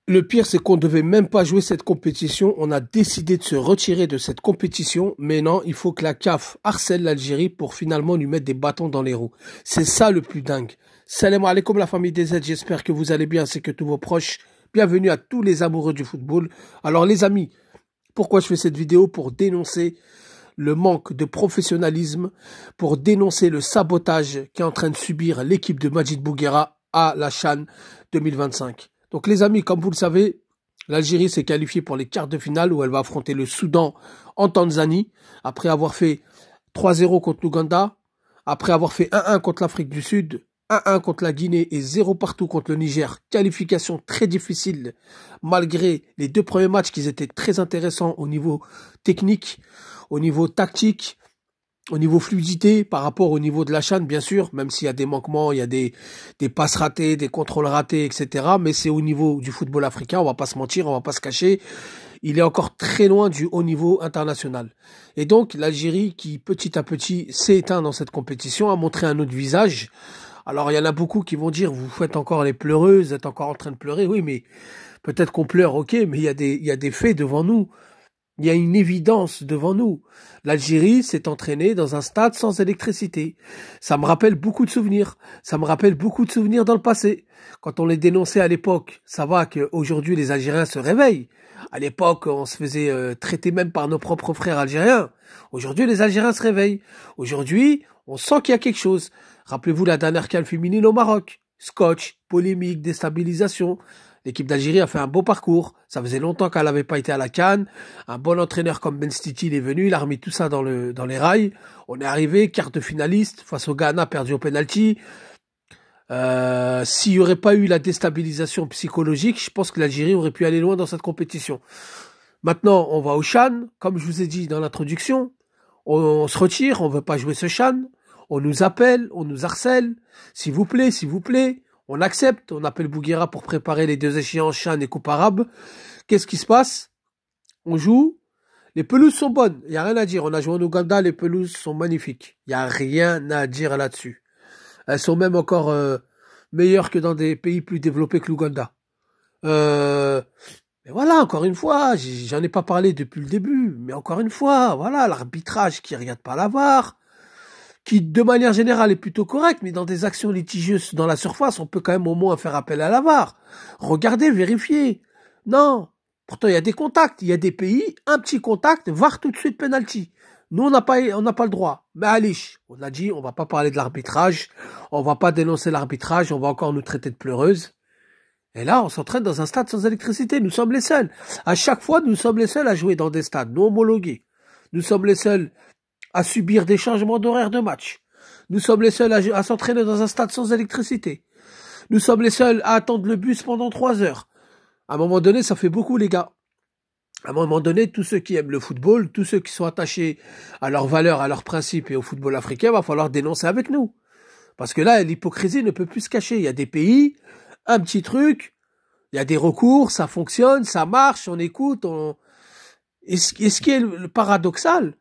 Le pire, c'est qu'on ne devait même pas jouer cette compétition. On a décidé de se retirer de cette compétition. Mais non, il faut que la CAF harcèle l'Algérie pour finalement lui mettre des bâtons dans les roues. C'est ça le plus dingue. Salam alaikum la famille des Z. J'espère que vous allez bien, c'est que tous vos proches. Bienvenue à tous les amoureux du football. Alors les amis, pourquoi je fais cette vidéo? Pour dénoncer le manque de professionnalisme, pour dénoncer le sabotage qu'est en train de subir l'équipe de Majid Bouguera à la CHAN 2025. Donc les amis, comme vous le savez, l'Algérie s'est qualifiée pour les quarts de finale où elle va affronter le Soudan en Tanzanie, après avoir fait 3-0 contre l'Ouganda, après avoir fait 1-1 contre l'Afrique du Sud, 1-1 contre la Guinée et 0 partout contre le Niger. Qualification très difficile, malgré les deux premiers matchs qui étaient très intéressants au niveau technique, au niveau tactique, au niveau fluidité, par rapport au niveau de la CHAN, bien sûr, même s'il y a des manquements, il y a des passes ratées, des contrôles ratés, etc. Mais c'est au niveau du football africain, on va pas se mentir, on va pas se cacher. Il est encore très loin du haut niveau international. Et donc, l'Algérie, qui petit à petit s'est éteint dans cette compétition, a montré un autre visage. Alors, il y en a beaucoup qui vont dire, vous faites encore les pleureuses, vous êtes encore en train de pleurer. Oui, mais peut-être qu'on pleure, ok, mais il y a des faits devant nous. Il y a une évidence devant nous. L'Algérie s'est entraînée dans un stade sans électricité. Ça me rappelle beaucoup de souvenirs. Ça me rappelle beaucoup de souvenirs dans le passé. Quand on les dénonçait à l'époque, ça va qu'aujourd'hui les Algériens se réveillent. À l'époque, on se faisait traiter même par nos propres frères algériens. Aujourd'hui, les Algériens se réveillent. Aujourd'hui, on sent qu'il y a quelque chose. Rappelez-vous la dernière CAN féminine au Maroc. Scotch, polémique, déstabilisation. L'équipe d'Algérie a fait un beau parcours. Ça faisait longtemps qu'elle n'avait pas été à la CAN. Un bon entraîneur comme Ben Stiti, il est venu. Il a remis tout ça dans les rails. On est arrivé, quart de finaliste, face au Ghana, perdu au penalty. S'il n'y aurait pas eu la déstabilisation psychologique, je pense que l'Algérie aurait pu aller loin dans cette compétition. Maintenant, on va au CHAN. Comme je vous ai dit dans l'introduction, on se retire, on ne veut pas jouer ce CHAN. On nous appelle, on nous harcèle. S'il vous plaît, s'il vous plaît. On accepte, on appelle Bouguera pour préparer les deux échéances CHAN et Coupe arabe. Qu'est-ce qui se passe? On joue, les pelouses sont bonnes, il n'y a rien à dire. On a joué en Ouganda, les pelouses sont magnifiques. Il n'y a rien à dire là-dessus. Elles sont même encore meilleures que dans des pays plus développés que l'Ouganda. Mais voilà, encore une fois, j'en ai pas parlé depuis le début, mais encore une fois, voilà, l'arbitrage qui regarde pas la VAR, qui de manière générale est plutôt correct, mais dans des actions litigieuses dans la surface, on peut quand même au moins faire appel à la VAR. Regardez, vérifiez. Non. Pourtant, il y a des contacts. Il y a des pays, un petit contact, VAR tout de suite penalty. Nous, on n'a pas le droit. Mais allez, on a dit, on va pas parler de l'arbitrage, on va pas dénoncer l'arbitrage, on va encore nous traiter de pleureuses. Et là, on s'entraîne dans un stade sans électricité. Nous sommes les seuls. À chaque fois, nous sommes les seuls à jouer dans des stades non homologués. Nous sommes les seuls à subir des changements d'horaire de match. Nous sommes les seuls à s'entraîner dans un stade sans électricité. Nous sommes les seuls à attendre le bus pendant 3 heures. À un moment donné, ça fait beaucoup, les gars. À un moment donné, tous ceux qui aiment le football, tous ceux qui sont attachés à leurs valeurs, à leurs principes et au football africain, va falloir dénoncer avec nous. Parce que là, l'hypocrisie ne peut plus se cacher. Il y a des pays, un petit truc, il y a des recours, ça fonctionne, ça marche, on écoute. Et ce qui est le paradoxal,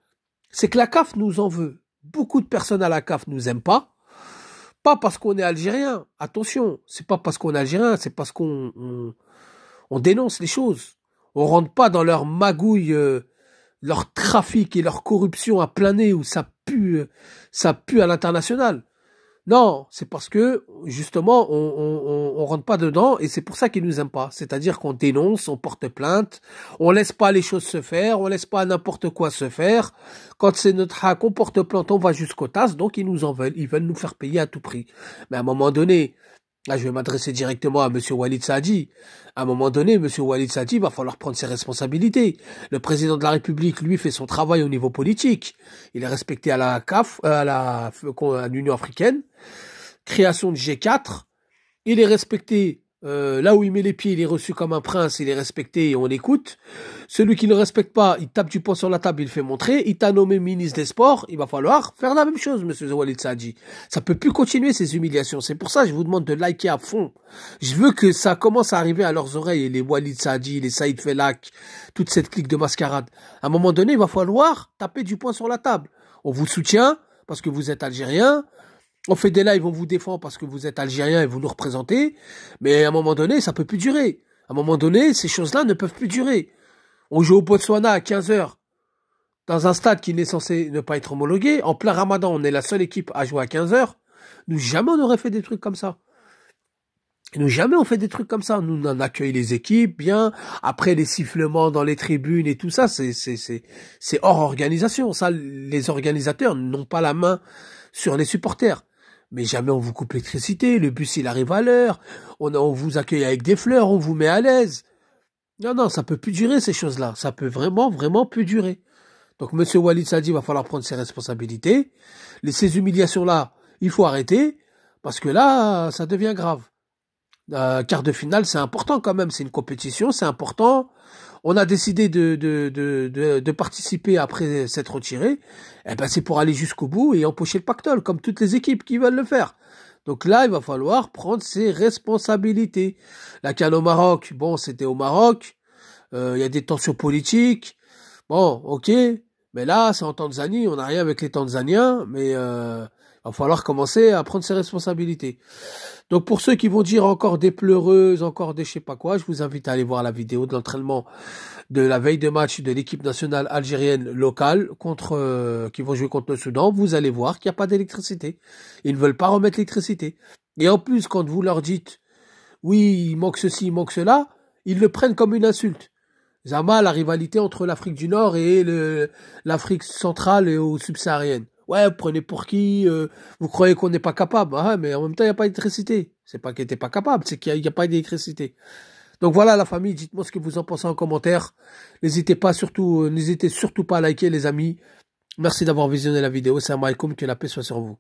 c'est que la CAF nous en veut. Beaucoup de personnes à la CAF nous aiment pas. Pas parce qu'on est algérien. Attention, c'est pas parce qu'on est algérien, c'est parce qu'on dénonce les choses. On rentre pas dans leur magouille, leur trafic et leur corruption à plein nez où ça pue à l'international. Non, c'est parce que, justement, on rentre pas dedans et c'est pour ça qu'ils nous aiment pas. C'est-à-dire qu'on dénonce, on porte plainte, on laisse pas les choses se faire, on laisse pas n'importe quoi se faire. Quand c'est notre hack, on porte plainte, on va jusqu'au TAS, donc ils nous en veulent. Ils veulent nous faire payer à tout prix. Mais à un moment donné, là, je vais m'adresser directement à monsieur Walid Saadi. À un moment donné, monsieur Walid Saadi va falloir prendre ses responsabilités. Le président de la République, lui, fait son travail au niveau politique. Il est respecté à la CAF, à l'Union africaine. Création de G4. Il est respecté, là où il met les pieds, il est reçu comme un prince, il est respecté et on l'écoute. Celui qui ne le respecte pas, il tape du poing sur la table, il fait montrer. Il t'a nommé ministre des Sports, il va falloir faire la même chose, monsieur Walid Saadi. Ça peut plus continuer ces humiliations. C'est pour ça que je vous demande de liker à fond. Je veux que ça commence à arriver à leurs oreilles, les Walid Saadi, les Saïd Felak, toute cette clique de mascarade. À un moment donné, il va falloir taper du poing sur la table. On vous soutient parce que vous êtes algérien. On fait des lives, on vous défend parce que vous êtes algérien et vous nous représentez. Mais à un moment donné, ça peut plus durer. À un moment donné, ces choses-là ne peuvent plus durer. On joue au Botswana à 15 heures dans un stade qui n'est censé ne pas être homologué. En plein Ramadan, on est la seule équipe à jouer à 15 heures. Nous, jamais on aurait fait des trucs comme ça. Nous, jamais on fait des trucs comme ça. Nous, on accueille les équipes bien. Après, les sifflements dans les tribunes et tout ça, c'est hors organisation. Ça, les organisateurs n'ont pas la main sur les supporters. Mais jamais on vous coupe l'électricité. Le bus, il arrive à l'heure. On vous accueille avec des fleurs. On vous met à l'aise. Non, non, ça peut plus durer, ces choses-là. Ça peut vraiment, vraiment plus durer. Donc, Monsieur Walid Saadi va falloir prendre ses responsabilités. Ces humiliations-là, il faut arrêter. Parce que là, ça devient grave. Quart de finale, c'est important quand même, c'est une compétition, c'est important. On a décidé de participer après s'être retiré. Eh ben, c'est pour aller jusqu'au bout et empocher le pactole, comme toutes les équipes qui veulent le faire. Donc là, il va falloir prendre ses responsabilités. La CAN au Maroc, bon, c'était au Maroc. Il y a des tensions politiques. Bon, ok. Mais là, c'est en Tanzanie, on n'a rien avec les Tanzaniens, mais il va falloir commencer à prendre ses responsabilités. Donc pour ceux qui vont dire encore des pleureuses, encore des je sais pas quoi, je vous invite à aller voir la vidéo de l'entraînement de la veille de match de l'équipe nationale algérienne locale qui vont jouer contre le Soudan. Vous allez voir qu'il n'y a pas d'électricité. Ils ne veulent pas remettre l'électricité. Et en plus, quand vous leur dites oui, il manque ceci, il manque cela, ils le prennent comme une insulte. Zama, la rivalité entre l'Afrique du Nord et l'Afrique centrale et subsaharienne. Ouais, vous prenez pour qui, vous croyez qu'on n'est pas capable. Ah, mais en même temps, il n'y a pas d'électricité. C'est pas qu'il n'était pas capable, c'est qu'il n'y a pas d'électricité. Donc voilà, la famille, dites-moi ce que vous en pensez en commentaire. N'hésitez surtout pas à liker, les amis. Merci d'avoir visionné la vidéo. Salam alaikum, que la paix soit sur vous.